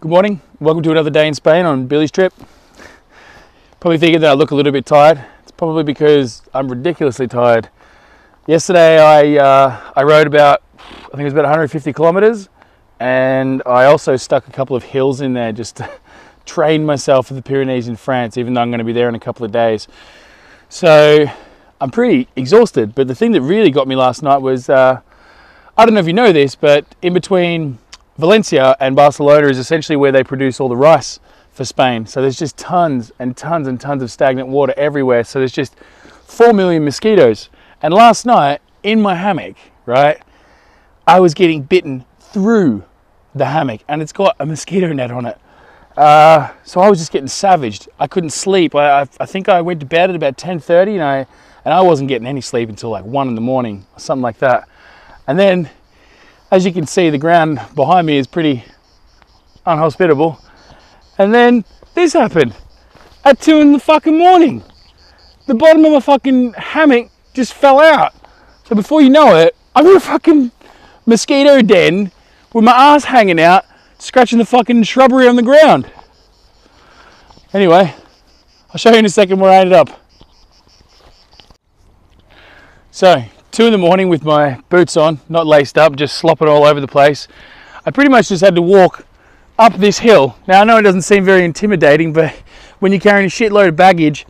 Good morning, welcome to another day in Spain on Billy's trip. Probably thinking that I look a little bit tired. It's probably because I'm ridiculously tired. Yesterday I rode about, I think it was about 150 kilometers, and I also stuck a couple of hills in there just to train myself for the Pyrenees in France, even though I'm going to be there in a couple of days. So I'm pretty exhausted, but the thing that really got me last night was, I don't know if you know this, but in between Valencia and Barcelona is essentially where they produce all the rice for Spain. So there's just tons and tons and tons of stagnant water everywhere. So there's just 4 million mosquitoes. And last night in my hammock, right, I was getting bitten through the hammock and it's got a mosquito net on it. So I was just getting savaged. I couldn't sleep. I think I went to bed at about 10:30 and I wasn't getting any sleep until like 1 in the morning or something like that. And then, as you can see, the ground behind me is pretty unhospitable. And then this happened at 2 in the fucking morning. The bottom of my fucking hammock just fell out. So before you know it, I'm in a fucking mosquito den with my ass hanging out, scratching the fucking shrubbery on the ground. Anyway, I'll show you in a second where I ended up. So, 2 in the morning with my boots on, not laced up, just slopping all over the place. I pretty much just had to walk up this hill. Now I know it doesn't seem very intimidating, but when you're carrying a shitload of baggage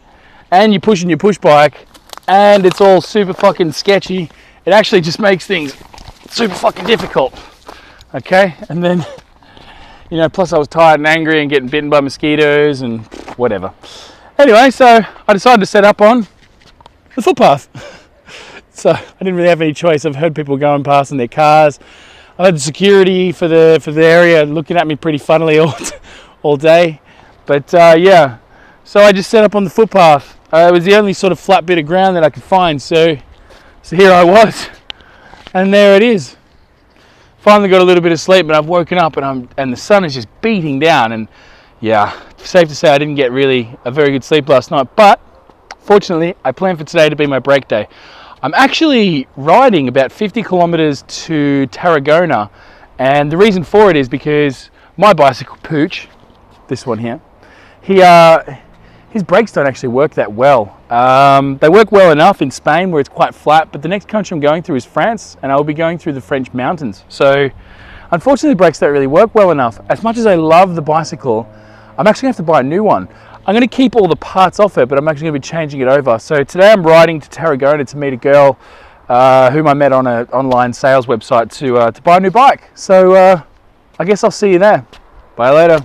and you're pushing your push bike and it's all super fucking sketchy, it actually just makes things super fucking difficult. Okay, and then, you know, plus I was tired and angry and getting bitten by mosquitoes and whatever. Anyway, so I decided to set up on the footpath. So I didn't really have any choice. I've heard people going past in their cars. I had the security for the area looking at me pretty funnily all day. But yeah, so I just set up on the footpath. It was the only sort of flat bit of ground that I could find. So here I was, and there it is. Finally got a little bit of sleep, but I've woken up and the sun is just beating down. And yeah, safe to say I didn't get really a very good sleep last night. But fortunately, I planned for today to be my break day. I'm actually riding about 50 kilometers to Tarragona, and the reason for it is because my bicycle Pooch, this one here, his brakes don't actually work that well. They work well enough in Spain where it's quite flat, but the next country I'm going through is France, and I'll be going through the French mountains. So unfortunately the brakes don't really work well enough. As much as I love the bicycle, I'm actually going to have to buy a new one. I'm going to keep all the parts off it, but I'm actually going to be changing it over. So today I'm riding to Tarragona to meet a girl whom I met on an online sales website to buy a new bike. So I guess I'll see you there. Bye later.